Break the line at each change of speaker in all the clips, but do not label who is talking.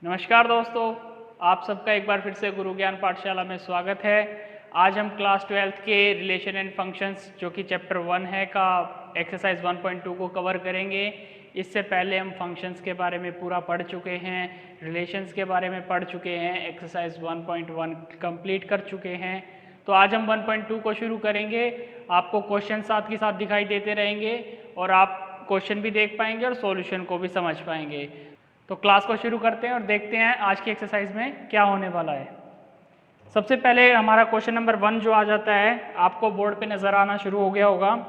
नमस्कार दोस्तों, आप सबका एक बार फिर से गुरु ज्ञान पाठशाला में स्वागत है। आज हम क्लास 12th के रिलेशन एंड फंक्शंस जो कि चैप्टर 1 है का एक्सरसाइज 1.2 को कवर करेंगे। इससे पहले हम फंक्शंस के बारे में पूरा पढ़ चुके हैं, रिलेशंस के बारे में पढ़ चुके हैं, एक्सरसाइज 1.1 कंप्लीट कर चुके हैं। तो आज हम 1.2 को शुरू करेंगे। आपको क्वेश्चन साथ के साथ दिखाई देते रहेंगे और आप क्वेश्चन भी देख पाएंगे और सॉल्यूशन को भी समझ पाएंगे। तो क्लास को शुरू करते हैं और देखते हैं आज की एक्सरसाइज में क्या होने वाला है। सबसे पहले हमारा क्वेश्चन नंबर 1 जो आ जाता है, आपको बोर्ड पे नज़र आना शुरू हो गया होगा।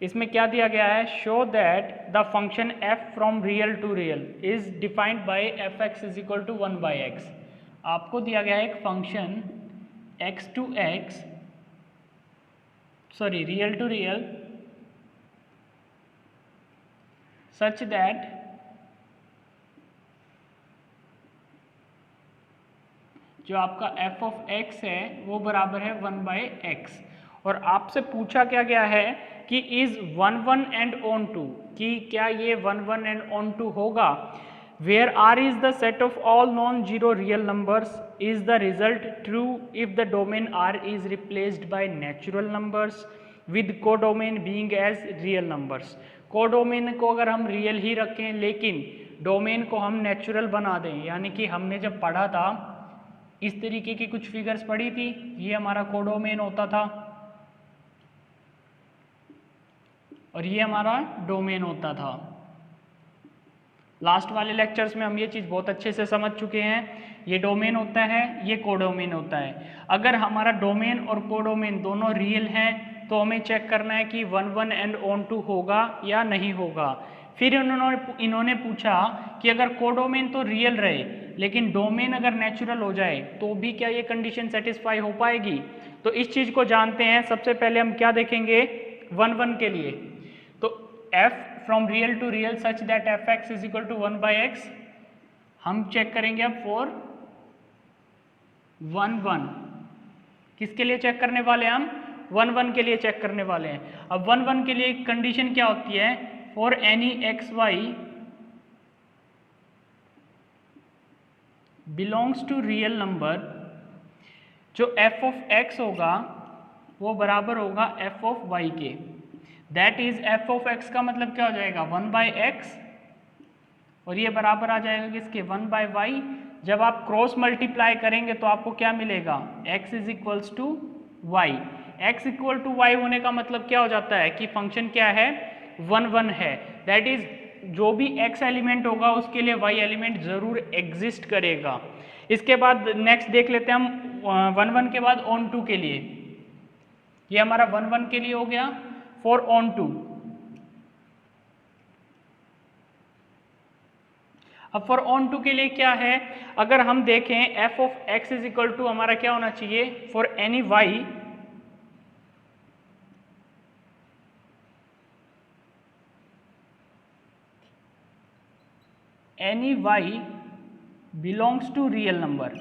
इसमें क्या दिया गया है, show that the function f from real to real is defined by fx is equal to 1/x। आपको दिया गया है एक function x to x, sorry real to real, such that जो आपका f ऑफ x है वो बराबर है 1/x। और आपसे पूछा क्या गया है कि इज 1 1 एंड ऑन टू, कि क्या ये 1 1 एंड ऑन टू होगा। Where r is the set of all non zero real numbers, is the result true if the domain r is replaced by natural numbers with codomain being as real numbers. Codomain को अगर हम real ही रखें लेकिन domain को हम natural बना दें, यानी कि हमने जब पढ़ा था इस तरीके की कुछ फिगर्स पढ़ी थी, ये हमारा कोडोमेन होता था और ये हमारा डोमेन होता था। लास्ट वाले लेक्चर्स में हम ये चीज़ बहुत अच्छे से समझ चुके हैं। ये डोमेन होता है, ये कोडोमेन होता है। अगर हमारा डोमेन और कोडोमेन दोनों रियल हैं तो हमें चेक करना है कि 1 1 एंड ऑन टू होगा या नहीं होगा। फिर इन्होंने पूछा कि अगर कोडोमेन तो रियल रहे लेकिन डोमेन अगर नेचुरल हो जाए तो भी क्या ये कंडीशन सेटिस्फाई हो पाएगी। तो इस चीज़ को जानते हैं। सबसे पहले हम क्या देखेंगे 1 1 के लिए, तो f from real to real such that fx is equal to 1/x हम चेक करेंगे अब फॉर 1 1। किसके लिए चेक करने वाले हैं हम, 1 1 के लिए चेक करने वाले हैं। अब 1 1 के लिए कंडीशन क्या होती है, for any x y belongs to real number, जो f ऑफ x होगा वो बराबर होगा f ऑफ y के। That is f of x का मतलब क्या हो जाएगा 1/x और ये बराबर आ जाएगा किसके 1/y। जब आप क्रॉस मल्टीप्लाई करेंगे तो आपको क्या मिलेगा, x is equals to y। x equal to y होने का मतलब क्या हो जाता है कि फंक्शन क्या है 1 1 है। दैट इज जो भी x एलिमेंट होगा उसके लिए y एलिमेंट जरूर एग्जिस्ट करेगा। इसके बाद नेक्स्ट देख लेते हैं हम 1 1 के बाद ऑन टू के लिए। ये हमारा 1 1 के लिए हो गया फॉर ऑन टू। अब फॉर ऑन टू के लिए क्या है, अगर हम देखें f of x is equal to हमारा क्या होना चाहिए, for any y belongs to real number.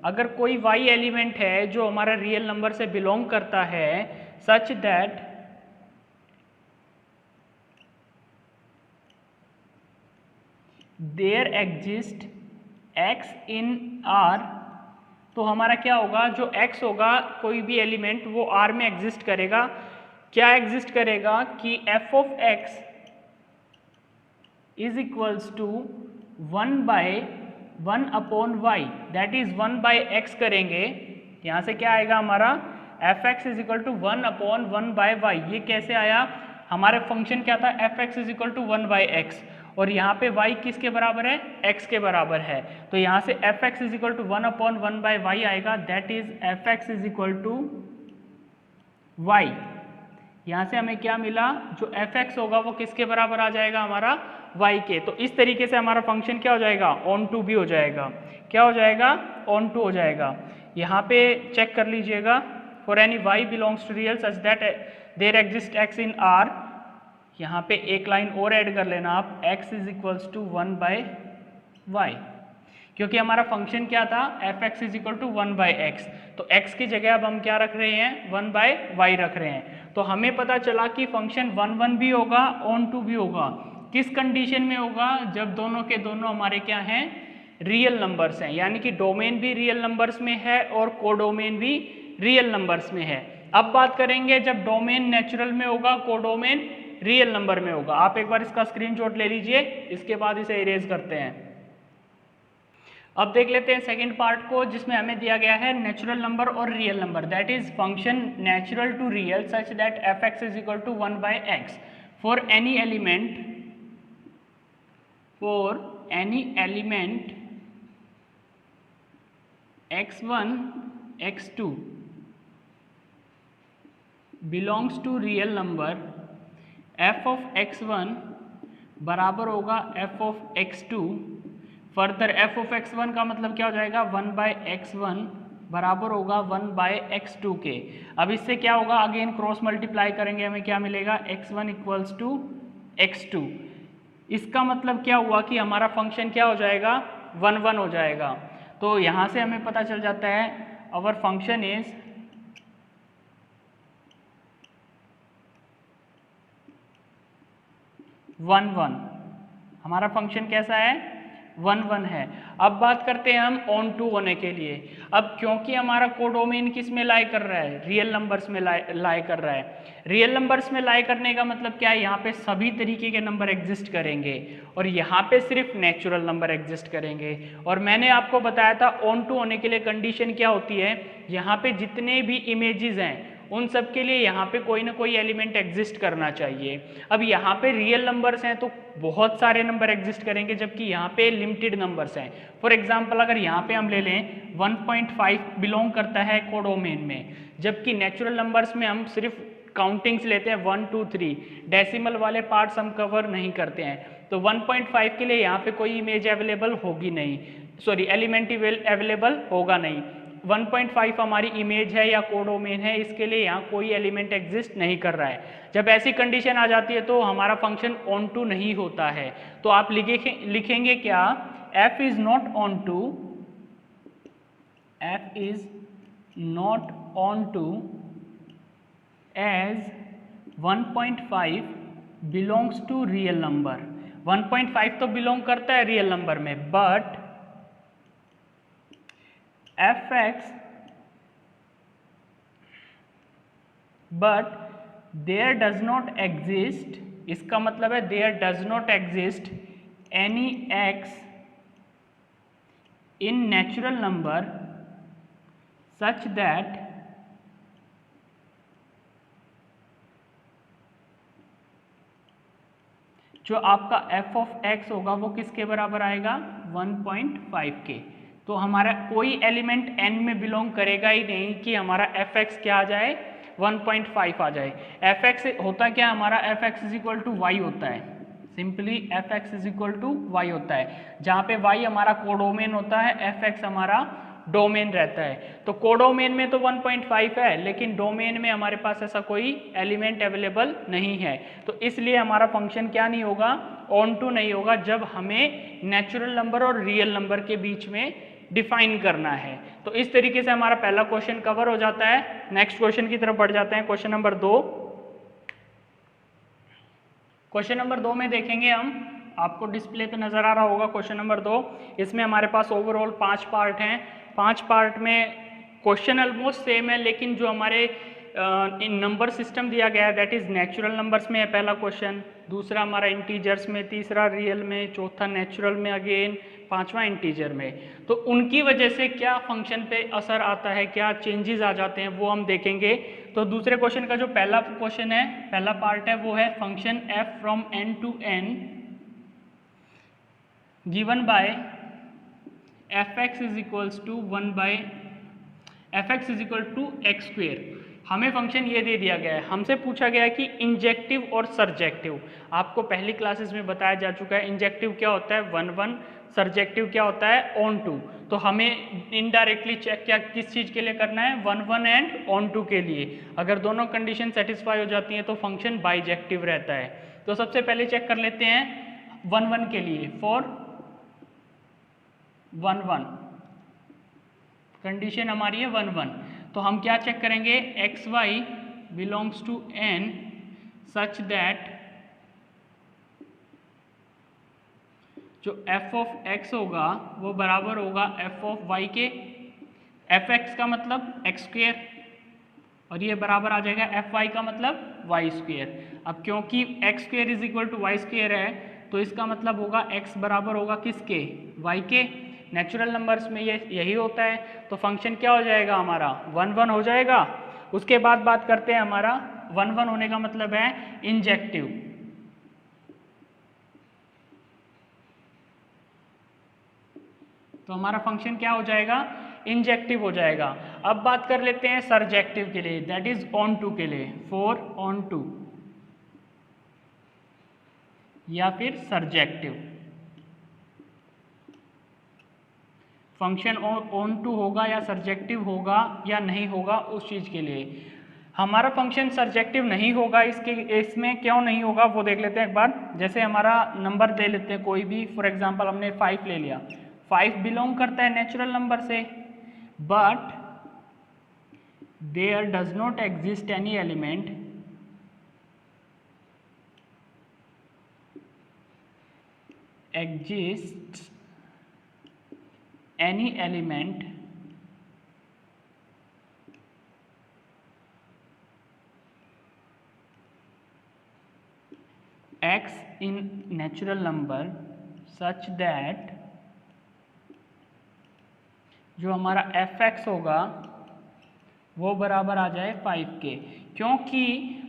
अगर कोई y एलिमेंट है जो हमारा रियल नंबर से बिलोंग करता है, such that there exist x in R, तो हमारा क्या होगा, जो x होगा कोई भी एलिमेंट वो R में एग्जिस्ट करेगा। क्या एग्जिस्ट करेगा कि f of x is equals to 1/1 upon y, that is 1/x करेंगे। यहाँ से क्या आएगा हमारा fx is equal to 1 upon 1/y। ये कैसे आया, हमारे फंक्शन क्या था fx is equal to 1/x और यहाँ पे y किसके बराबर है, x के बराबर है। तो यहाँ से fx is equal to 1 upon 1/y आएगा। That is fx is equal to y। यहाँ से हमें क्या मिला, जो fx होगा वो किसके बराबर आ जाएगा हमारा y के। तो इस तरीके से हमारा फंक्शन क्या हो जाएगा, ऑन टू भी हो जाएगा। क्या हो जाएगा, ऑन टू हो जाएगा। यहाँ पे चेक कर लीजिएगा, for any y belongs to real such that there exist x in R। यहाँ पे एक लाइन और ऐड कर लेना आप, x is equals to 1/y, क्योंकि हमारा फंक्शन क्या था fx is equal to 1/x। तो x की जगह अब हम क्या रख रहे हैं, 1/y रख रहे हैं। तो हमें पता चला कि फंक्शन 1 1 भी होगा, ऑन टू भी होगा। किस कंडीशन में होगा, जब दोनों के दोनों हमारे क्या हैं रियल नंबर्स हैं, यानी कि डोमेन भी रियल नंबर्स में है और कोडोमेन भी रियल नंबर्स में है। अब बात करेंगे जब डोमेन नेचुरल में होगा, कोडोमेन रियल नंबर में होगा। आप एक बार इसका स्क्रीनशॉट ले लीजिए, इसके बाद इसे इरेज करते हैं। अब देख लेते हैं सेकंड पार्ट को, जिसमें हमें दिया गया है नेचुरल नंबर और real number, that is function natural to real such that f x is equal to 1/x for any element x1 x2 belongs to real number, f of x1 बराबर होगा f of x2। Further f of x1 का मतलब क्या हो जाएगा, 1/x1 बराबर होगा 1/x2 के। अब इससे क्या होगा, अगेन क्रॉस मल्टीप्लाई करेंगे, हमें क्या मिलेगा, x1 इक्वल्स टू x2। इसका मतलब क्या हुआ कि हमारा फंक्शन क्या हो जाएगा, 1 1 हो जाएगा। तो यहाँ से हमें पता चल जाता है आवर फंक्शन इज 1 1। हमारा फंक्शन कैसा है, 1 1 है। अब बात करते हैं हम ऑन टू होने के लिए। अब क्योंकि हमारा कोडोमेन किस में लाई कर रहा है, रियल नंबर्स में लाई कर रहा है। रियल नंबर्स में लाई करने का मतलब क्या है, यहाँ पे सभी तरीके के नंबर एग्जिस्ट करेंगे और यहाँ पे सिर्फ नेचुरल नंबर एग्जिस्ट करेंगे। और मैंने आपको बताया था ऑन टू होने के लिए कंडीशन क्या होती है, यहाँ पे जितने भी इमेजेस हैं उन सब के लिए यहाँ पे कोई ना कोई एलिमेंट एग्जिस्ट करना चाहिए। अब यहाँ पे रियल नंबर्स हैं तो बहुत सारे नंबर एग्जिस्ट करेंगे, जबकि यहाँ पे लिमिटेड नंबर्स हैं। फॉर एग्जांपल अगर यहाँ पे हम ले लें 1.5 बिलोंग करता है कोडोमेन में, जबकि नेचुरल नंबर्स में हम सिर्फ काउंटिंग्स लेते हैं 1 2 3, डेसिमल वाले पार्ट्स हम कवर नहीं करते हैं। तो 1.5 के लिए यहाँ पे कोई इमेज अवेलेबल होगी नहीं, सॉरी एलिमेंट अवेलेबल होगा नहीं। 1.5 हमारी इमेज है या कोडोमेन है, इसके लिए यहाँ कोई एलिमेंट एग्जिस्ट नहीं कर रहा है। जब ऐसी कंडीशन आ जाती है तो हमारा फंक्शन ऑन टू नहीं होता है। तो आप लिखेंगे क्या, f is not onto, f is not onto as 1.5 belongs to real number. 1.5 तो बिलोंग करता है रियल नंबर में, but fx but there does not exist, इसका मतलब है there does not exist any x in natural number such that जो आपका f of x होगा वो किसके बराबर आएगा, 1.5 के। तो हमारा कोई एलिमेंट n में बिलोंग करेगा ही नहीं कि हमारा fx क्या आ जाए, 1.5 आ जाए। fx होता क्या, हमारा fx is equal to y होता है, simply fx is equal to y होता है, जहाँ पे y हमारा कोडोमेन होता है, fx हमारा डोमेन रहता है। तो कोडोमेन में तो 1.5 है, लेकिन डोमेन में हमारे पास ऐसा कोई एलिमेंट अवेलेबल नहीं है। तो इसलिए हमारा फंक्शन क्या नहीं होगा, ऑन टू नहीं होगा, जब हमें नेचुरल नंबर और रियल नंबर के बीच में डिफाइन करना है। तो इस तरीके से हमारा पहला क्वेश्चन कवर हो जाता है। नेक्स्ट क्वेश्चन की तरफ बढ़ जाते हैं, क्वेश्चन नंबर 2। क्वेश्चन नंबर 2 में देखेंगे हम, आपको डिस्प्ले पे नजर आ रहा होगा क्वेश्चन नंबर 2। इसमें हमारे पास ओवरऑल 5 पार्ट हैं। 5 पार्ट में क्वेश्चन ऑलमोस्ट सेम है, लेकिन जो हमारे नंबर सिस्टम दिया गया है दैट इज नेचुरल नंबर्स में है पहला क्वेश्चन, दूसरा हमारा इंटीजर्स में, तीसरा रियल में, चौथा नेचुरल में अगेन, पांचवा इंटीजर में। तो उनकी वजह से क्या फंक्शन पे असर आता है, क्या चेंजेस आ जाते हैं, वो हम देखेंगे। तो दूसरे क्वेश्चन का जो पहला क्वेश्चन है, पहला पार्ट है, वो है function f from n to n given by fx is equals to 1/fx is equal to x square. हमें फंक्शन ये दे दिया गया है, हमसे पूछा गया है कि इंजेक्टिव और सरजेक्टिव। आपको पहली क्लासेस में बताया जा चुका है इंजेक्टिव क्या होता है 1 1, सरजेक्टिव क्या होता है ऑन टू। तो हमें इनडायरेक्टली चेक क्या किस चीज़ के लिए करना है, 1 1 एंड ऑन टू के लिए। अगर दोनों कंडीशन सेटिस्फाई हो जाती हैं तो फंक्शन बाइजेक्टिव रहता है। तो सबसे पहले चेक कर लेते हैं 1 1 के लिए, फॉर 1 1 कंडीशन हमारी है 1 1। तो हम क्या चेक करेंगे, x y belongs to n such that जो एफ ऑफ एक्स होगा वो बराबर होगा एफ ऑफ वाई के। एफ एक्स का मतलब एक्स स्क्वेयर और ये बराबर आ जाएगा एफ वाई का मतलब वाई स्क्वेयर। अब क्योंकि x square is equal to y square है तो इसका मतलब होगा एक्स बराबर होगा किसके, वाई के। नेचुरल नंबर्स में ये यही होता है। तो फंक्शन क्या हो जाएगा हमारा 1 1 हो जाएगा। उसके बाद बात करते हैं हमारा 1 1 होने का मतलब है इंजेक्टिव। तो हमारा फंक्शन क्या हो जाएगा, इंजेक्टिव हो जाएगा। अब बात कर लेते हैं सरजेक्टिव के लिए, दैट इज ऑन टू के लिए, 4 ऑन टू या फिर सरजेक्टिव। फंक्शन ऑन टू होगा या सरजेक्टिव होगा या नहीं होगा उस चीज के लिए। हमारा फंक्शन सरजेक्टिव नहीं होगा, इसमें क्यों नहीं होगा वो देख लेते हैं एक बार। जैसे हमारा नंबर ले लेते हैं कोई भी, फॉर एग्जांपल हमने 5 ले लिया, 5 बिलोंग करता है नेचुरल नंबर से, but there does not exist any element exists any element x in natural number such that जो हमारा fx होगा वो बराबर आ जाए 5 के। क्योंकि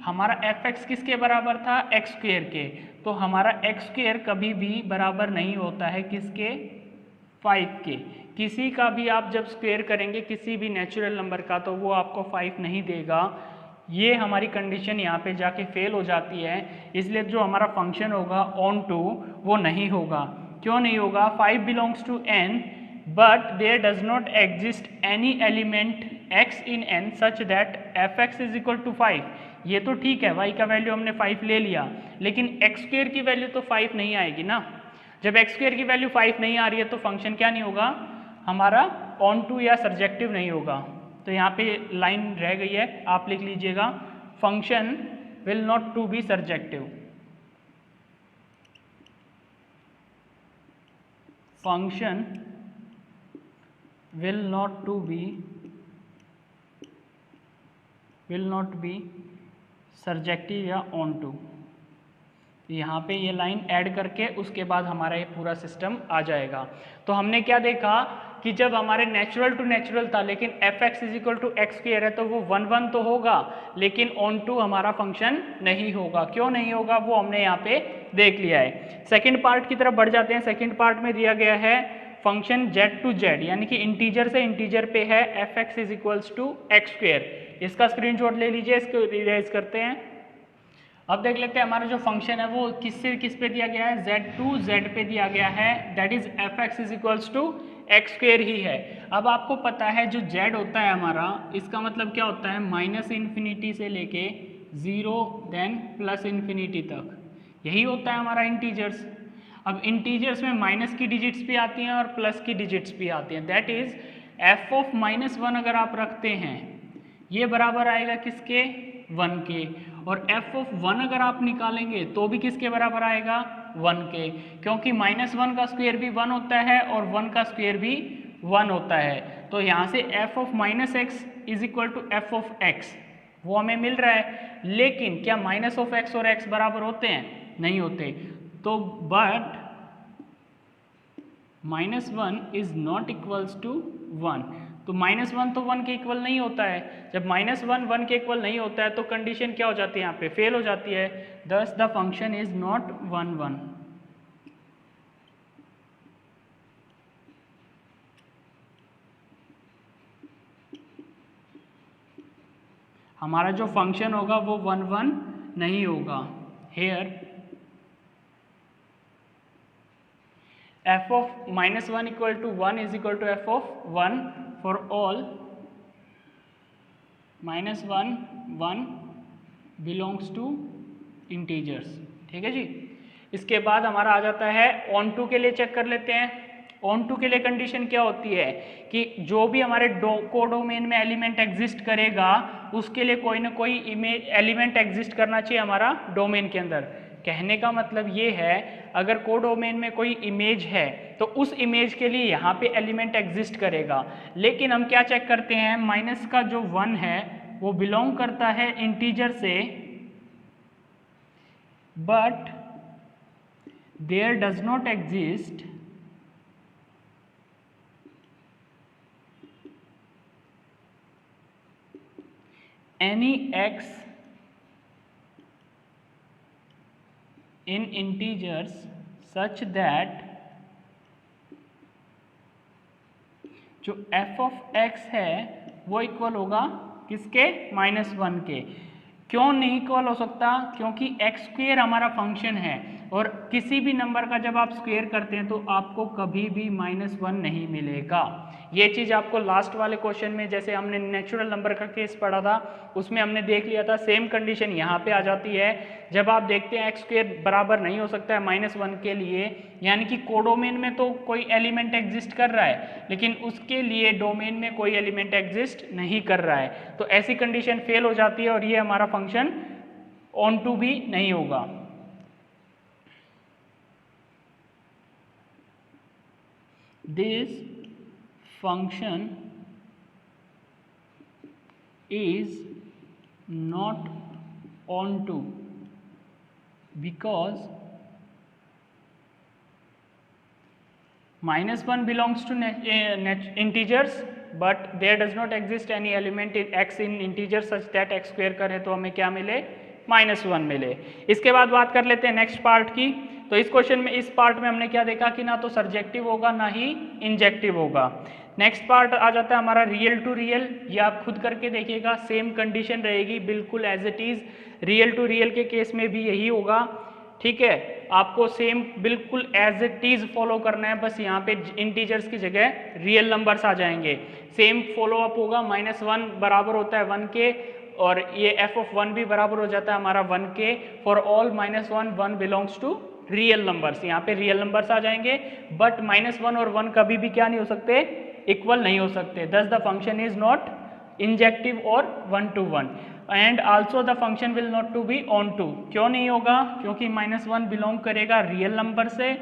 हमारा fx किसके बराबर था, एक्स स्क्वेयर के। तो हमारा एक्स स्क्वेयर कभी भी बराबर नहीं होता है किसके, 5 के। किसी का भी आप जब स्क्वेयर करेंगे किसी भी नेचुरल नंबर का तो वो आपको 5 नहीं देगा। ये हमारी कंडीशन यहाँ पे जाके फेल हो जाती है। इसलिए जो हमारा फंक्शन होगा ऑन टू वो नहीं होगा। क्यों नहीं होगा, 5 belongs to n but there does not exist any element x in n such that fx is equal to 5। ये तो ठीक है, y का वैल्यू हमने 5 ले लिया, लेकिन x स्क्वेयर की वैल्यू तो 5 नहीं आएगी ना। जब x स्क्वेयर की वैल्यू 5 नहीं आ रही है तो फंक्शन क्या नहीं होगा, हमारा ऑन टू या सरजेक्टिव नहीं होगा। तो यहाँ पे लाइन रह गई है, आप लिख लीजिएगा, function will not to be surjective. Function will not be surjective या on to। यहाँ पे ये लाइन ऐड करके उसके बाद हमारा ये पूरा सिस्टम आ जाएगा। तो हमने क्या देखा कि जब हमारे नेचुरल टू नेचुरल था लेकिन fx is equal to x square है तो वो 1 1 तो होगा, लेकिन ऑन टू हमारा फंक्शन नहीं होगा। क्यों नहीं होगा वो हमने यहाँ पे देख लिया है। सेकेंड पार्ट की तरफ बढ़ जाते हैं। सेकेंड पार्ट में दिया गया है फंक्शन z टू z, यानी कि इंटीजर से इंटीजर पे है fx is equals to x square. इसका स्क्रीनशॉट ले लीजिए, इसको इरेज करते हैं। अब देख लेते हैं हमारा जो फंक्शन है वो किससे किस पे दिया गया है, z टू z पे दिया गया है, that is fx is equals to x square ही है। अब आपको पता है जो z होता है हमारा, इसका मतलब क्या होता है, माइनस इन्फिनिटी से लेके 0 देन प्लस इन्फिनिटी तक, यही होता है हमारा इंटीजर्स। अब इंटीजर्स में माइनस की डिजिट्स भी आती हैं और प्लस की डिजिट्स भी आती हैं, दैट इज f ऑफ -1 अगर आप रखते हैं ये बराबर आएगा किसके, 1 के। और f ऑफ 1 अगर आप निकालेंगे तो भी किसके बराबर आएगा, 1 के, क्योंकि -1 का स्क्वायर भी 1 होता है और 1 का स्क्वायर भी 1 होता है। तो यहाँ से f of -x is equal to f of x वो हमें मिल रहा है। लेकिन क्या माइनस ऑफ x और x बराबर होते हैं, नहीं होते। तो but -1 is not equals to 1, तो -1 तो 1 के इक्वल नहीं होता है। जब -1 1 के इक्वल नहीं होता है तो कंडीशन क्या हो जाती है, यहाँ पे फेल हो जाती है। दस द फंक्शन इज नॉट 1 1। हमारा जो फंक्शन होगा वो 1 1 नहीं होगा। Here f of -1 equal to 1 is equal to f of 1 for all -1 1 belongs to integers। ठीक है जी। इसके बाद हमारा आ जाता है ऑन टू के लिए, चेक कर लेते हैं। ऑन टू के लिए कंडीशन क्या होती है कि जो भी हमारे कोडोमेन में एलिमेंट एग्जिस्ट करेगा उसके लिए कोई ना कोई एलिमेंट एग्जिस्ट करना चाहिए हमारा डोमेन के अंदर। कहने का मतलब ये है, अगर कोडोमेन में कोई इमेज है तो उस इमेज के लिए यहाँ पे एलिमेंट एग्जिस्ट करेगा, लेकिन हम क्या चेक करते हैं, माइनस का जो 1 है वो बिलोंग करता है इंटीजर से, but there does not exist any x in integers such that जो f of x है वो इक्वल होगा किसके, -1 के। क्यों नहीं इक्वल हो सकता, क्योंकि x स्क्वेयर हमारा फंक्शन है और किसी भी नंबर का जब आप स्क्वेयर करते हैं तो आपको कभी भी -1 नहीं मिलेगा। ये चीज़ आपको लास्ट वाले क्वेश्चन में, जैसे हमने नेचुरल नंबर का केस पढ़ा था उसमें हमने देख लिया था, सेम कंडीशन यहाँ पे आ जाती है। जब आप देखते हैं x स्क्वेयर बराबर नहीं हो सकता है -1 के लिए, यानी कि कोडोमेन में तो कोई एलिमेंट एग्जिस्ट कर रहा है लेकिन उसके लिए डोमेन में कोई एलिमेंट एग्जिस्ट नहीं कर रहा है, तो ऐसी कंडीशन फेल हो जाती है और ये हमारा फंक्शन ऑन टू भी नहीं होगा। This function is not onto because -1 belongs to integers but there does not exist any element in x in integer such that x square करें तो हमें क्या मिले, -1 मिले। इसके बाद बात कर लेते हैं नेक्स्ट पार्ट की। तो इस क्वेश्चन में, इस पार्ट में हमने क्या देखा कि ना तो सर्जेक्टिव होगा ना ही इंजेक्टिव होगा। नेक्स्ट पार्ट आ जाता है हमारा रियल टू रियल। ये आप खुद करके देखिएगा, सेम कंडीशन रहेगी बिल्कुल as it is. Real to real के केस में भी यही होगा, ठीक है। आपको सेम बिल्कुल एज इट इज फॉलो करना है, बस यहाँ पे इंटीजर्स की जगह रियल नंबर्स आ जाएंगे। सेम फॉलो अप होगा, -1 बराबर होता है 1 के और ये f(1) भी बराबर हो जाता है हमारा 1 के। For all -1 1 belongs to real numbers, यहाँ पे रियल नंबर्स आ जाएंगे। बट -1 और 1 कभी भी क्या नहीं हो सकते, इक्वल नहीं हो सकते। Thus the function is not injective और 1 to 1 and also the function will not to be onto. क्यों नहीं होगा, क्योंकि -1 बिलोंग करेगा रियल नंबर से,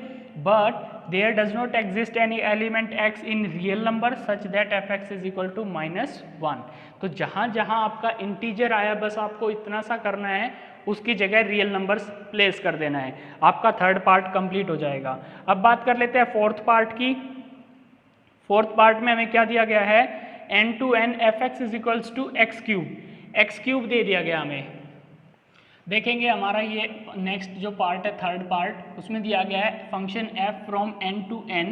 but there does not exist any element x in real number such that f(x) is equal to -1। तो जहाँ जहाँ आपका इंटीजर आया बस आपको इतना सा करना है, उसकी जगह रियल नंबर्स प्लेस कर देना है, आपका थर्ड पार्ट कंप्लीट हो जाएगा। अब बात कर लेते हैं फोर्थ पार्ट की। फोर्थ पार्ट में हमें क्या दिया गया है, n to n f(x) is equals to x cube दे दिया गया हमें। देखेंगे हमारा ये नेक्स्ट जो पार्ट है, थर्ड पार्ट, उसमें दिया गया है function f from n to n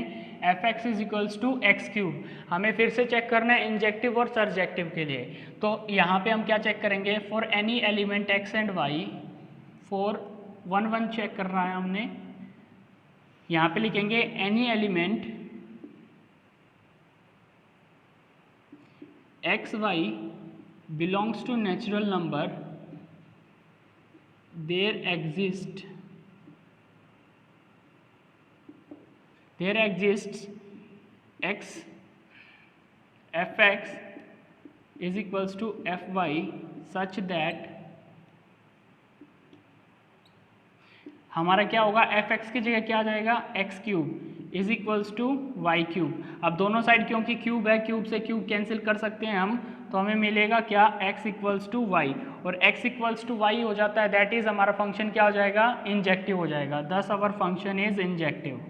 f(x) is equals to x cube. हमें फिर से चेक करना है इंजेक्टिव और सर्जेक्टिव के लिए। तो यहाँ पे हम क्या चेक करेंगे, for any element x and y, for 1 1 check कर रहा है हमने, यहाँ पे लिखेंगे any element x y belongs to natural number, there exists x f(x) is equals to fy such that हमारा क्या होगा, f(x) की जगह क्या आ जाएगा, x cube is equals to y cube. अब दोनों साइड क्योंकि क्यूब है, क्यूब से क्यूब कैंसिल कर सकते हैं हम, तो हमें मिलेगा क्या, x इक्वल्स टू वाई, और x इक्वल्स टू वाई हो जाता है, दैट इज हमारा फंक्शन क्या हो जाएगा, इंजेक्टिव हो जाएगा। दस आवर फंक्शन इज इंजेक्टिव।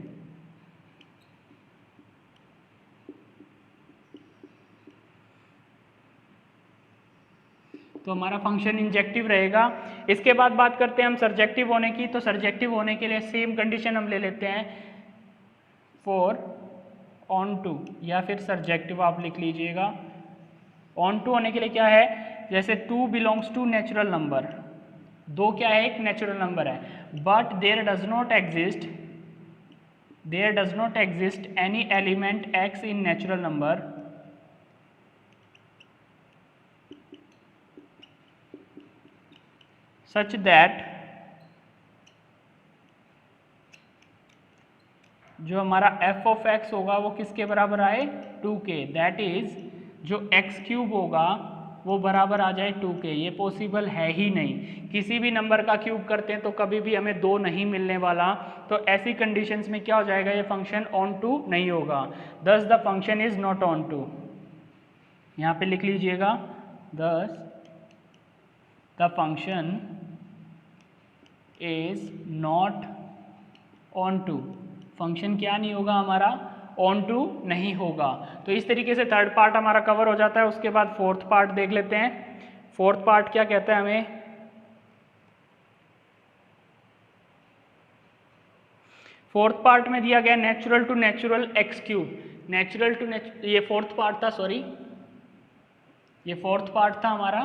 तो हमारा फंक्शन इंजेक्टिव रहेगा। इसके बाद बात करते हैं हम सर्जेक्टिव होने की। तो सर्जेक्टिव होने के लिए सेम कंडीशन हम ले लेते हैं, फॉर ऑन टू, या फिर सर्जेक्टिव आप लिख लीजिएगा। ऑन टू होने के लिए क्या है, जैसे 2 बिलोंग्स टू नेचुरल नंबर, 2 क्या है, एक नेचुरल नंबर है, but there does not exist any element x in natural number such that जो हमारा f(x) होगा वो किसके बराबर आए, 2 के। दैट इज जो x क्यूब होगा वो बराबर आ जाए 2 के। ये पॉसिबल है ही नहीं। किसी भी नंबर का क्यूब करते हैं तो कभी भी हमें 2 नहीं मिलने वाला। तो ऐसी कंडीशंस में क्या हो जाएगा, ये फंक्शन ऑन टू नहीं होगा। Thus the function is not onto. यहाँ पे लिख लीजिएगा, thus the function is not onto. Function क्या नहीं होगा हमारा, ऑन टू नहीं होगा। तो इस तरीके से थर्ड पार्ट हमारा कवर हो जाता है। उसके बाद फोर्थ पार्ट देख लेते हैं। फोर्थ पार्ट क्या कहता है हमें, फोर्थ पार्ट में दिया गया natural to natural x cube. Natural to ये फोर्थ पार्ट था, सॉरी ये फोर्थ पार्ट था हमारा।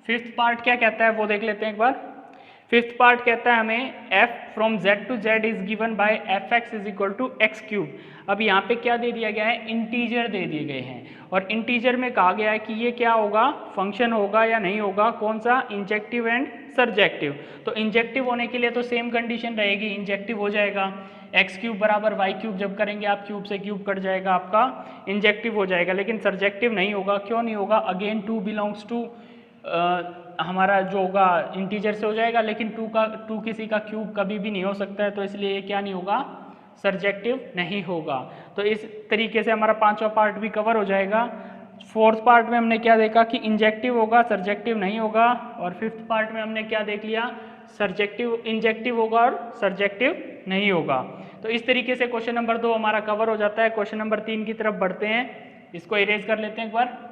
फिफ्थ पार्ट क्या कहता है वो देख लेते हैं एक बार। फिफ्थ पार्ट कहता है हमें f from z to z is given by fx is equal to x cube. अब यहाँ पे क्या दे दिया गया है, इंटीजर दे दिए गए हैं और इंटीजर में कहा गया है कि ये क्या होगा, फंक्शन होगा या नहीं होगा, कौन सा, इंजेक्टिव एंड सरजेक्टिव। तो इंजेक्टिव होने के लिए तो सेम कंडीशन रहेगी, इंजेक्टिव हो जाएगा। एक्स क्यूब बराबर वाई क्यूब जब करेंगे आप क्यूब से क्यूब कट जाएगा, आपका इंजेक्टिव हो जाएगा। लेकिन सरजेक्टिव नहीं होगा, क्यों नहीं होगा, अगेन टू बिलोंग्स टू हमारा जो होगा इंटीजर से हो जाएगा, लेकिन टू किसी का क्यूब कभी भी नहीं हो सकता है, तो इसलिए ये क्या नहीं होगा, सरजेक्टिव नहीं होगा। तो इस तरीके से हमारा पांचवा पार्ट भी कवर हो जाएगा। फोर्थ पार्ट में हमने क्या देखा कि इंजेक्टिव होगा, सरजेक्टिव नहीं होगा। और फिफ्थ पार्ट में हमने क्या देख लिया, सरजेक्टिव इंजेक्टिव होगा और सरजेक्टिव नहीं होगा। तो इस तरीके से क्वेश्चन नंबर 2 हमारा कवर हो जाता है। क्वेश्चन नंबर 3 की तरफ बढ़ते हैं, इसको इरेज कर लेते हैं एक बार।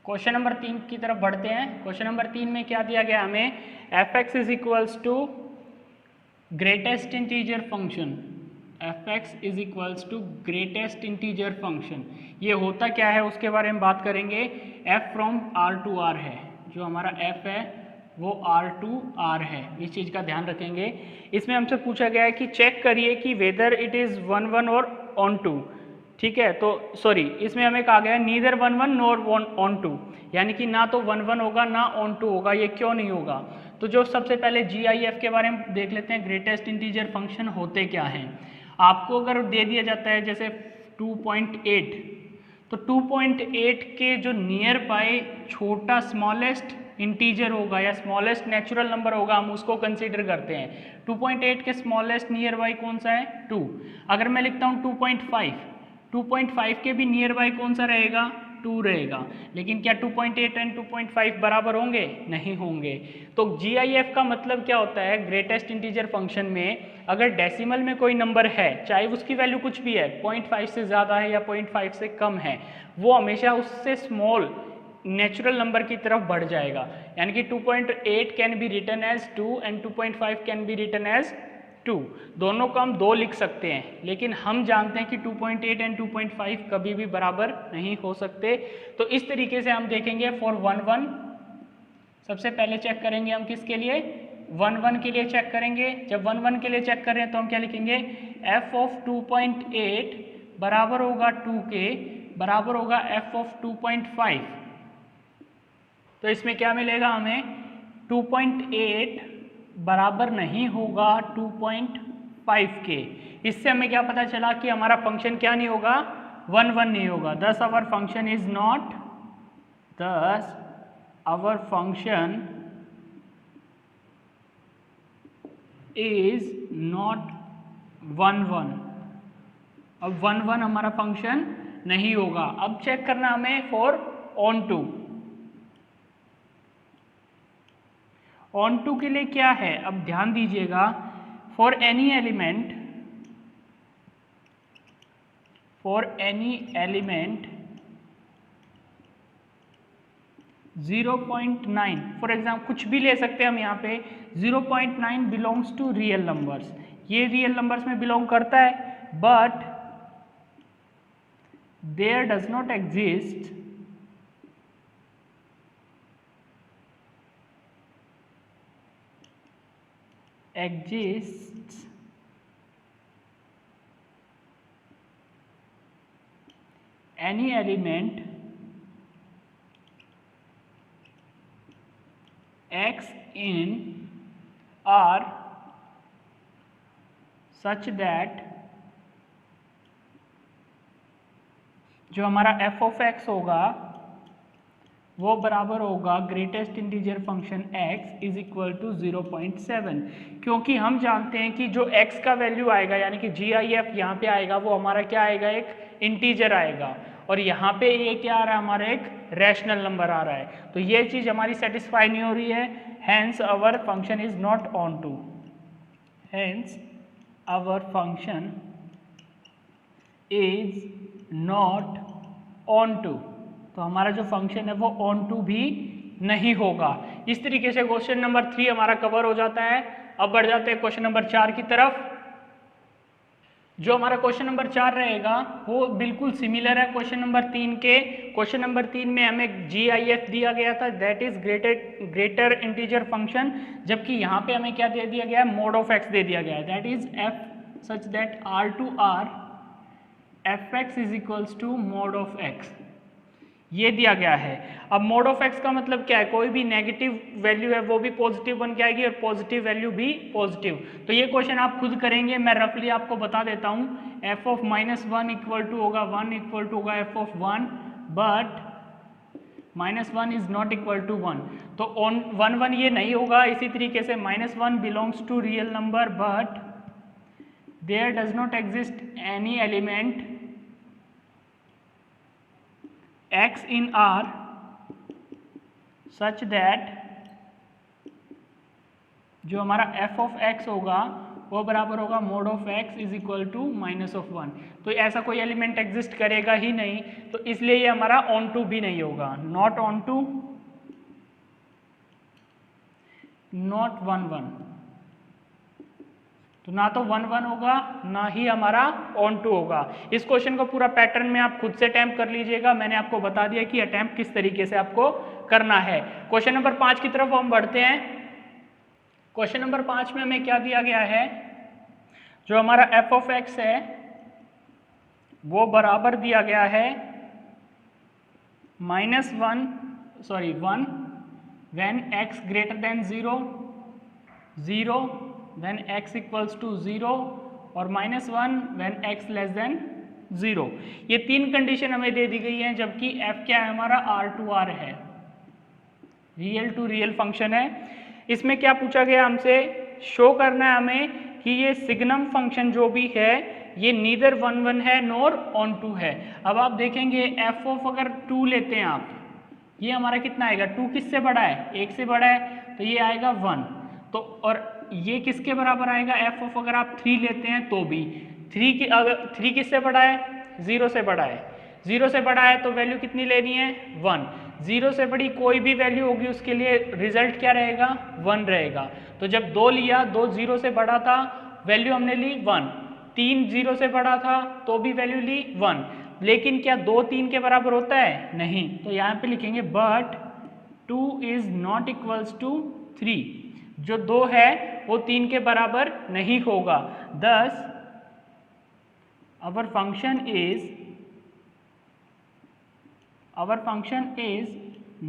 क्वेश्चन नंबर 3 की तरफ बढ़ते हैं। क्वेश्चन नंबर 3 में क्या दिया गया हमें, f(x) is equals to greatest integer function. f(x) is equals to greatest integer function. ये होता क्या है उसके बारे में बात करेंगे। f from r to r है, जो हमारा f है वो r टू r है, इस चीज़ का ध्यान रखेंगे। इसमें हमसे पूछा गया है कि चेक करिए कि वेदर इट इज़ 1 1 और ऑन टू। ठीक है, तो सॉरी इसमें हमें कहा गया है नीदर 1 1 नॉर ऑन टू, यानी कि ना तो 1 1 होगा ना ऑन टू होगा। ये क्यों नहीं होगा, तो जो सबसे पहले GIF के बारे में देख लेते हैं। ग्रेटेस्ट इंटीजर फंक्शन होते क्या हैं। आपको अगर दे दिया जाता है जैसे 2.8, तो 2.8 के जो नियर बाय छोटा स्मॉलेस्ट इंटीजर होगा या स्मॉलेस्ट नेचुरल नंबर होगा, हम उसको कंसीडर करते हैं। 2.8 के स्मॉलेस्ट नियर बाय कौन सा है, 2। अगर मैं लिखता हूँ 2.5 के भी नियर बाय कौन सा रहेगा, 2 रहेगा। लेकिन क्या 2.8 एंड 2.5 बराबर होंगे, नहीं होंगे। तो GIF का मतलब क्या होता है, ग्रेटेस्ट इंटीजर फंक्शन में अगर डेसिमल में कोई नंबर है, चाहे उसकी वैल्यू कुछ भी है, 0.5 से ज़्यादा है या 0.5 से कम है, वो हमेशा उससे स्मॉल नेचुरल नंबर की तरफ बढ़ जाएगा। यानी कि 2.8 can be written as 2 and 2.5 can be written as 2। दोनों को हम 2 लिख सकते हैं, लेकिन हम जानते हैं कि 2.8 एंड 2.5 कभी भी बराबर नहीं हो सकते। तो इस तरीके से हम देखेंगे फॉर 1 1। सबसे पहले चेक करेंगे हम किसके लिए, 1 1 के लिए चेक करेंगे। जब 1 1 के लिए चेक कर रहे हैं तो हम क्या लिखेंगे, f ऑफ 2.8 बराबर होगा 2 के, बराबर होगा f ऑफ 2.5। तो इसमें क्या मिलेगा हमें, 2.8 बराबर नहीं होगा 2.5 के। इससे हमें क्या पता चला कि हमारा फंक्शन क्या नहीं होगा, 1 1 नहीं होगा। Thus our function is not, दस आवर फंक्शन इज नॉट 1 1। अब 1 1 हमारा फंक्शन नहीं होगा। अब चेक करना हमें for onto. Onto के लिए क्या है, अब ध्यान दीजिएगा, for any element 0.9, for example कुछ भी ले सकते हैं हम यहाँ पे, 0.9 बिलोंग्स टू रियल नंबर्स। ये रियल नंबर्स में बिलोंग करता है, but there does not exist any element x in R such that जो हमारा f of x होगा वो बराबर होगा greatest integer function x is equal to 0.7, क्योंकि हम जानते हैं कि जो x का वैल्यू आएगा यानी कि GIF यहाँ पे आएगा वो हमारा क्या आएगा, एक इंटीजर आएगा, और यहाँ पे ये क्या आ रहा है, हमारा एक रैशनल नंबर आ रहा है। तो ये चीज़ हमारी सेटिस्फाई नहीं हो रही है, hence our function is not onto, hence our function is not onto. तो हमारा जो फंक्शन है वो ऑन टू भी नहीं होगा। इस तरीके से क्वेश्चन नंबर 3 हमारा कवर हो जाता है। अब बढ़ जाते हैं क्वेश्चन नंबर 4 की तरफ। जो हमारा क्वेश्चन नंबर 4 रहेगा वो बिल्कुल सिमिलर है क्वेश्चन नंबर 3 के। क्वेश्चन नंबर 3 में हमें GIF दिया गया था, that is greater integer function, जबकि यहाँ पे हमें क्या दे दिया गया है, मोड ऑफ एक्स दे दिया गया है, that is f such that R fx is equals to mod of x, ये दिया गया है। अब मोड ऑफ एक्स का मतलब क्या है, कोई भी नेगेटिव वैल्यू है वो भी पॉजिटिव बन के आएगी और पॉजिटिव वैल्यू भी पॉजिटिव। तो ये क्वेश्चन आप खुद करेंगे, मैं रफली आपको बता देता हूँ। f ऑफ -1 इक्वल टू होगा 1 इक्वल टू होगा f of 1, but -1 is not equal to 1, तो ऑन 1 1 ये नहीं होगा। इसी तरीके से -1 belongs to real number but there does not exist any element x in R such that जो हमारा f of x होगा वो बराबर होगा mod of x is equal to -1। तो ऐसा कोई एलिमेंट एग्जिस्ट करेगा ही नहीं, तो इसलिए ये हमारा ऑन टू भी नहीं होगा, नॉट ऑन टू, नॉट 1 1, तो ना तो 1 1 होगा ना ही हमारा ऑन टू होगा। इस क्वेश्चन को पूरा पैटर्न में आप खुद से अटैम्प्ट कर लीजिएगा, मैंने आपको बता दिया कि अटैम्प्ट किस तरीके से आपको करना है। क्वेश्चन नंबर 5 की तरफ हम बढ़ते हैं। क्वेश्चन नंबर 5 में हमें क्या दिया गया है, जो हमारा f ऑफ x है वो बराबर दिया गया है -1 when x greater than 0 0 when x equals to 0 और -1 when x less than 0। ये तीन कंडीशन हमें दे दी गई हैं, जबकि f क्या है हमारा R2R है, रियल टू रियल फंक्शन है। इसमें क्या पूछा गया हमसे, शो करना है हमें कि ये सिग्नम फंक्शन जो भी है ये नीदर 1 1 है नॉर ऑन टू है। अब आप देखेंगे f ऑफ अगर 2 लेते हैं आप, ये हमारा कितना आएगा, 2 किससे बड़ा है, 1 से बड़ा है, तो ये आएगा 1। तो और ये किसके बराबर आएगा, f ऑफ अगर आप 3 लेते हैं तो भी 3 किससे बड़ा है, 0 से बड़ा है, 0 से बड़ा है तो वैल्यू कितनी लेनी है, 1। 0 से बड़ी कोई भी वैल्यू होगी उसके लिए रिजल्ट क्या रहेगा, 1 रहेगा। तो जब 2 लिया, 2 0 से बड़ा था, वैल्यू हमने ली 1, 3 0 से बड़ा था तो भी वैल्यू ली 1, लेकिन क्या 2 3 के बराबर होता है, नहीं। तो यहाँ पे लिखेंगे but 2 is not equals to 3, जो 2 है वो 3 के बराबर नहीं होगा। thus our function is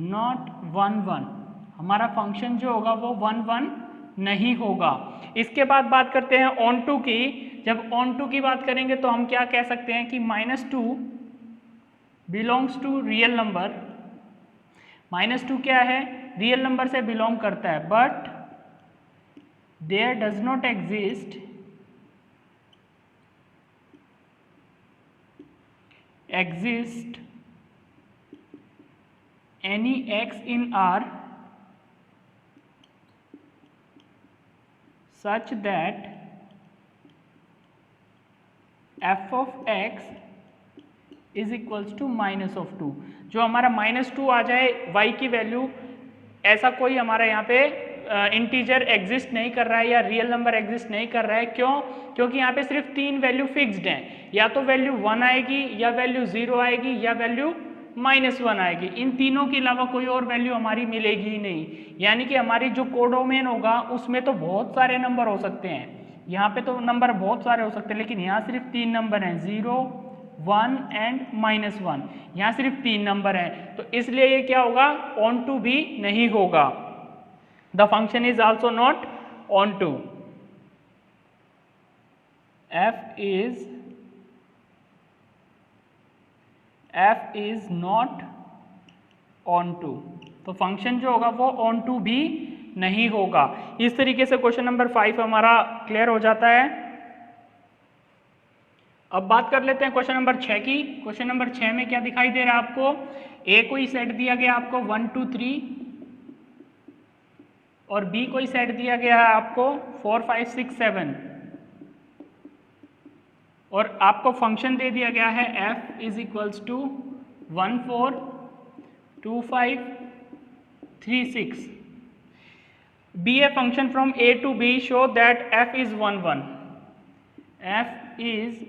not 1 1, हमारा फंक्शन जो होगा वो 1 1 नहीं होगा। इसके बाद बात करते हैं ऑन टू की। जब ऑन टू की बात करेंगे तो हम क्या कह सकते हैं कि -2 बिलोंग्स टू रियल नंबर, -2 क्या है, रियल नंबर से बिलोंग करता है, but there does not exist any x in R such that f of x is equals to -2। जो हमारा -2 आ जाए y की वैल्यू, ऐसा कोई हमारा यहाँ पे इंटीजर एग्जिस्ट नहीं कर रहा है या रियल नंबर एग्जिस्ट नहीं कर रहा है। क्यों, क्योंकि यहाँ पे सिर्फ 3 वैल्यू फिक्स्ड हैं, या तो वैल्यू 1 आएगी या वैल्यू 0 आएगी या वैल्यू -1 आएगी। इन तीनों के अलावा कोई और वैल्यू हमारी मिलेगी ही नहीं। यानी कि हमारी जो कोडोमेन होगा उसमें तो बहुत सारे नंबर हो सकते हैं, यहाँ पे तो नंबर बहुत सारे हो सकते हैं, लेकिन यहाँ सिर्फ 3 नंबर हैं, 0 1 एंड -1, यहाँ सिर्फ 3 नंबर हैं। तो इसलिए ये क्या होगा, ऑन टू भी नहीं होगा। The function is also not onto. F is not onto, तो फंक्शन जो होगा वो ऑन टू भी नहीं होगा। इस तरीके से क्वेश्चन नंबर 5 हमारा क्लियर हो जाता है। अब बात कर लेते हैं क्वेश्चन नंबर 6 की। क्वेश्चन नंबर 6 में क्या दिखाई दे रहा है आपको, ए कोई सेट दिया गया आपको 1 2 3 और बी कोई सेट दिया गया है आपको 4 5 6 7 और आपको फंक्शन दे दिया गया है f is equals to 1 4 2 5 3 6। be a function from a to b, show that f is 1 1, f is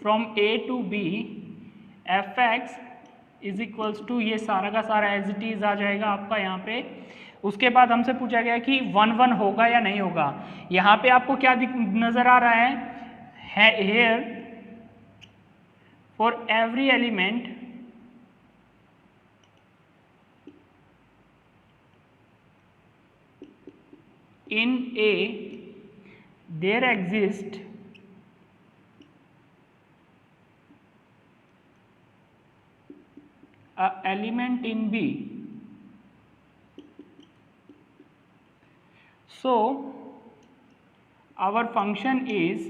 from a to b, fx is equals to, ये सारा का सारा एज इट इज आ जाएगा आपका यहाँ पे। उसके बाद हमसे पूछा गया कि 1 1 होगा या नहीं होगा। यहाँ पे आपको क्या नजर आ रहा है here for every element in A there exists a element in B. So our function is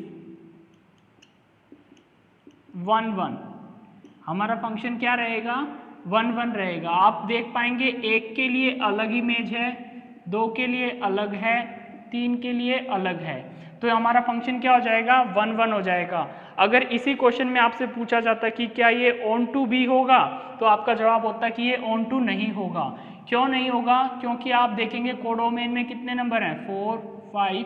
1 1, हमारा फंक्शन क्या रहेगा 1 1 रहेगा। आप देख पाएंगे एक के लिए अलग इमेज है, 2 के लिए अलग है, 3 के लिए अलग है, तो हमारा फंक्शन क्या हो जाएगा 1 1 हो जाएगा। अगर इसी क्वेश्चन में आपसे पूछा जाता कि क्या ये ऑन टू बी होगा, तो आपका जवाब होता कि ये ऑन टू नहीं होगा। क्यों नहीं होगा, क्योंकि आप देखेंगे कोडोमेन में कितने नंबर हैं 4 5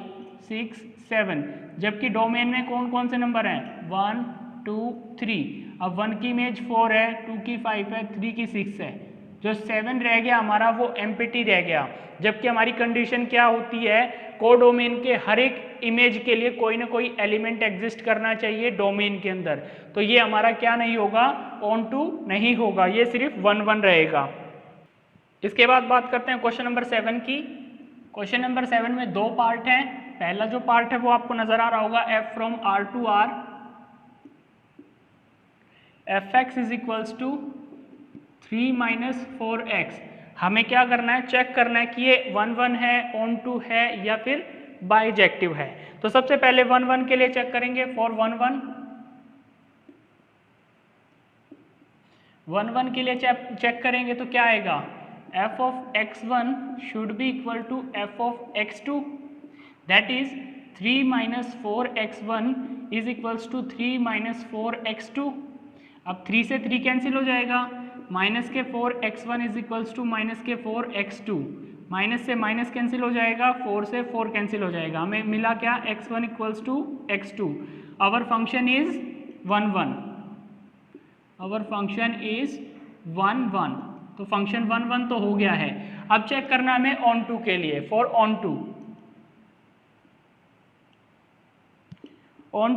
6 7, जबकि डोमेन में कौन कौन से नंबर हैं 1 2 3। अब 1 की इमेज 4 है, 2 की 5 है, 3 की 6 है, जो 7 रह गया हमारा वो एम्प्टी रह गया। जबकि हमारी कंडीशन क्या होती है, कोडोमेन के हर एक इमेज के लिए कोई ना कोई एलिमेंट एग्जिस्ट करना चाहिए डोमेन के अंदर, तो ये हमारा क्या नहीं होगा ऑन टू नहीं होगा, ये सिर्फ 1 1 रहेगा। इसके बाद बात करते हैं क्वेश्चन नंबर 7 की। क्वेश्चन नंबर 7 में 2 पार्ट हैं। पहला जो पार्ट है वो आपको नजर आ रहा होगा f from r to r, fx is equals to 3 minus 4x। हमें क्या करना है, चेक करना है कि ये 1 1 है, ऑन टू है या फिर बाइजेक्टिव है। तो सबसे पहले 1 1 के लिए चेक करेंगे। फॉर 1 1 के लिए चेक करेंगे तो क्या आएगा, f of x1 should be equal to f of x2, that is 3 minus 4x1 is equals to 3 minus 4x2। अब 3 से 3 कैंसिल हो जाएगा, माइनस के 4x1 is equals to minus के 4x2, माइनस से माइनस कैंसिल हो जाएगा, 4 से 4 कैंसिल हो जाएगा, हमें मिला क्या x1 equals to x2। Our function is 1 1, our function is 1 1, तो फंक्शन 1 1 तो हो गया है। अब चेक करना हमें ऑन टू के लिए। फॉर ऑन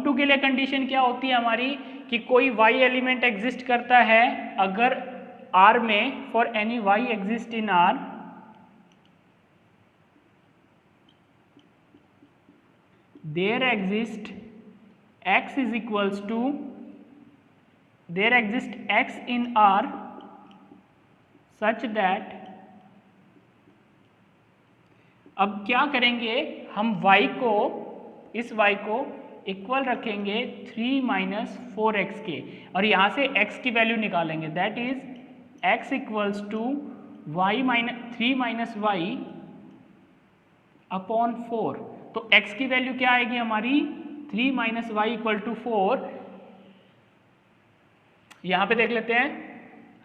टू के लिए कंडीशन क्या होती है हमारी कि कोई y एलिमेंट एग्जिस्ट करता है अगर R में, for any y exist in R, there exist x is equals to, there exist x in R such that, अब क्या करेंगे हम y को, इस y को इक्वल रखेंगे 3 माइनस 4x के, और यहाँ से x की वैल्यू निकालेंगे, that is x equals to y minus 3 minus y upon 4। तो x की वैल्यू क्या आएगी हमारी 3 माइनस वाई इक्वल टू 4। यहाँ पे देख लेते हैं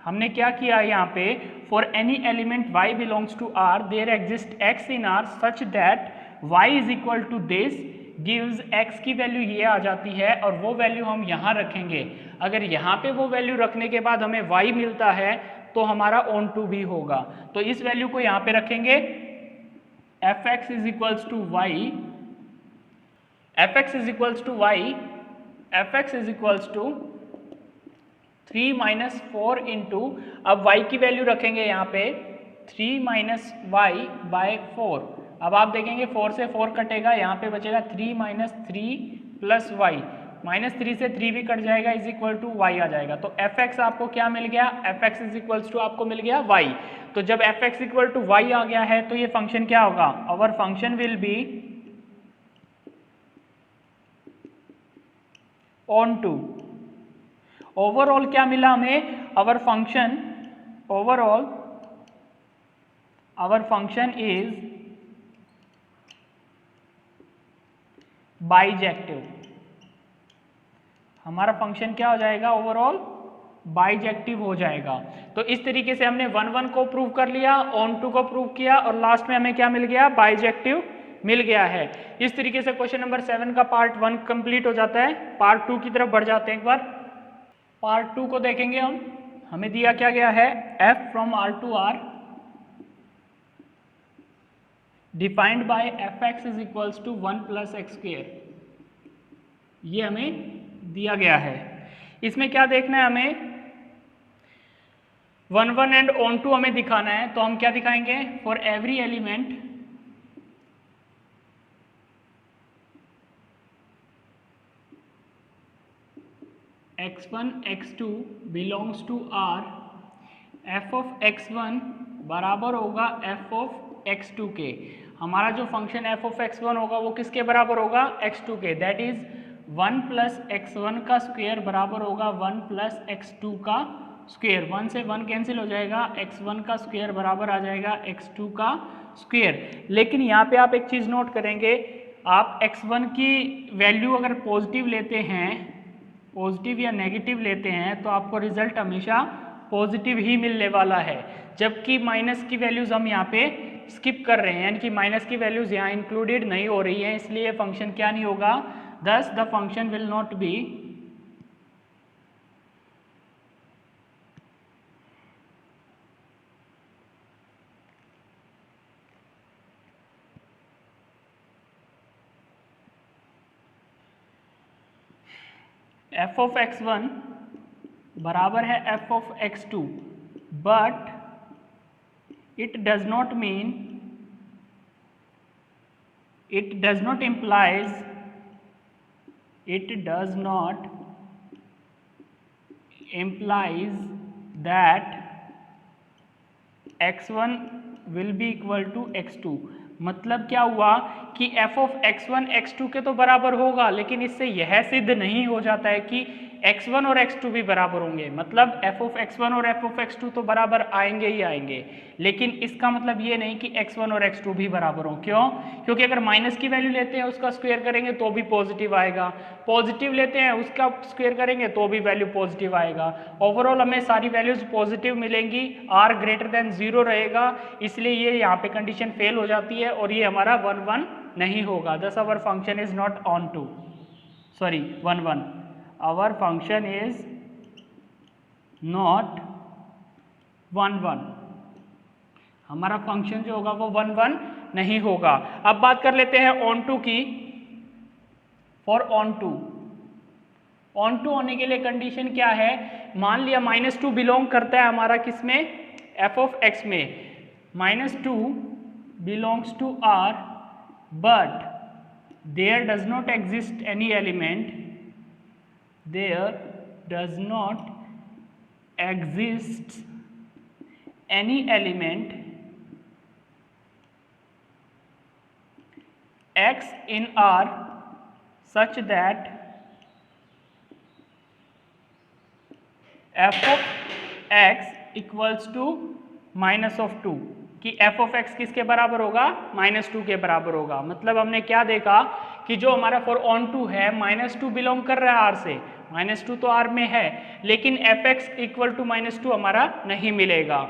हमने क्या किया है यहाँ पे, for any element y belongs to r there exist x in r such that y is equal to this gives x की वैल्यू ये आ जाती है, और वो वैल्यू हम यहाँ रखेंगे। अगर यहाँ पे वो वैल्यू रखने के बाद हमें y मिलता है तो हमारा ऑन टू भी होगा। तो इस वैल्यू को यहाँ पे रखेंगे, fx is equals to y, fx is equals to y, fx is equals to 3 minus 4 into, अब y की वैल्यू रखेंगे यहाँ पे 3 माइनस वाई बाय 4। अब आप देखेंगे 4 से 4 कटेगा, यहाँ पे बचेगा 3 माइनस 3 प्लस वाई, -3 से 3 भी कट जाएगा इज इक्वल टू y आ जाएगा। तो fx आपको क्या मिल गया, fx इज इक्वल्स टू आपको मिल गया y। तो जब fx इक्वल टू y आ गया है तो ये फंक्शन क्या होगा, our function will be onto. Overall क्या मिला हमें, our function overall our function is bijective. हमारा फंक्शन क्या हो जाएगा, ओवरऑल बाइजेक्टिव हो जाएगा। तो इस तरीके से हमने 1 को प्रूव कर लिया, ऑन टू को प्रूव किया और लास्ट में हमें क्या मिल गया, बाइजेक्टिव मिल गया है। इस तरीके से क्वेश्चन नंबर 7 का पार्ट 1 कंप्लीट हो जाता है। पार्ट 2 की तरफ बढ़ जाते हैं एक बार। पार्ट 2 को देखेंगे हम। हमें दिया क्या गया है, f from r to r defined by fx is equals to 1 + x²। ये हमें दिया गया है। इसमें क्या देखना है हमें, 1 एंड ऑन टू हमें दिखाना है। तो हम क्या दिखाएंगे, for every element x1 x2 belongs to r, f of x1 बराबर होगा f ऑफ x2 के। हमारा जो फंक्शन f ऑफ x1 होगा वो किसके बराबर होगा, x2 के। दैट इज 1 + x1 का स्क्वायर बराबर होगा 1 + x2 का स्क्वायर। 1 से 1 कैंसिल हो जाएगा, x1 का स्क्वायर बराबर आ जाएगा x2 का स्क्वायर। लेकिन यहाँ पे आप एक चीज़ नोट करेंगे, आप x1 की वैल्यू अगर पॉजिटिव लेते हैं, पॉजिटिव या नेगेटिव लेते हैं तो आपको रिजल्ट हमेशा पॉजिटिव ही मिलने वाला है। जबकि माइनस की वैल्यूज हम यहाँ पे स्किप कर रहे हैं, यानी कि माइनस की वैल्यूज यहाँ इंक्लूडेड नहीं हो रही है, इसलिए फंक्शन क्या नहीं होगा, thus the function will not be f of x1 बराबर है f of x2, but it does not mean, it does not implies, it does not implies that x1 will be equal to x2। मतलब क्या हुआ कि f of x1 x2 के तो बराबर होगा, लेकिन इससे यह सिद्ध नहीं हो जाता है कि x1 और x2 भी बराबर होंगे। मतलब f of x1 और f of x2 तो बराबर आएंगे ही आएंगे, लेकिन इसका मतलब ये नहीं कि x1 और x2 भी बराबर हों। क्यों? क्योंकि अगर माइनस की वैल्यू लेते हैं उसका स्क्वायर करेंगे तो भी पॉजिटिव आएगा, पॉजिटिव लेते हैं उसका स्क्वायर करेंगे तो भी वैल्यू पॉजिटिव आएगा। ओवरऑल हमें सारी वैल्यूज पॉजिटिव मिलेंगी, r > 0 रहेगा, इसलिए ये यहाँ पे कंडीशन फेल हो जाती है और ये हमारा 1 नहीं होगा। Thus our function is not onto, sorry 1 our function is not 1 हमारा फंक्शन जो होगा वो 1 नहीं होगा। अब बात कर लेते हैं ऑन टू की। फॉर ऑन टू होने के लिए कंडीशन क्या है, मान लिया -2 बिलोंग करता है हमारा किसमें, f of x में। -2 belongs to R, but there does not exist any element, there does not exist any element x in R such that f of x equals to -2, कि f of x किसके बराबर होगा, -2 के बराबर होगा। मतलब हमने क्या देखा कि जो हमारा फॉर ऑन टू है -2 बिलोंग कर रहा है R से, -2 तो R में है, लेकिन fx = -2 हमारा नहीं मिलेगा।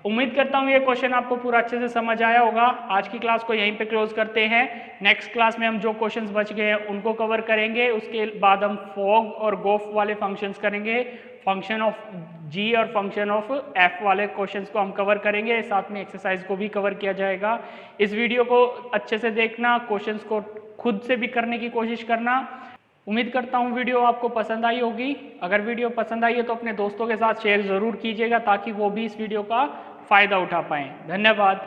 उम्मीद करता हूँ ये क्वेश्चन आपको पूरा अच्छे से समझ आया होगा। आज की क्लास को यहीं पे क्लोज करते हैं। नेक्स्ट क्लास में हम जो क्वेश्चंस बच गए हैं उनको कवर करेंगे, उसके बाद हम फॉग और गोफ वाले फंक्शंस करेंगे, फंक्शन ऑफ g और फंक्शन ऑफ f वाले क्वेश्चंस को हम कवर करेंगे, साथ में एक्सरसाइज को भी कवर किया जाएगा। इस वीडियो को अच्छे से देखना, क्वेश्चंस को खुद से भी करने की कोशिश करना। उम्मीद करता हूँ वीडियो आपको पसंद आई होगी। अगर वीडियो पसंद आई है तो अपने दोस्तों के साथ शेयर ज़रूर कीजिएगा ताकि वो भी इस वीडियो का फ़ायदा उठा पाएँ। धन्यवाद।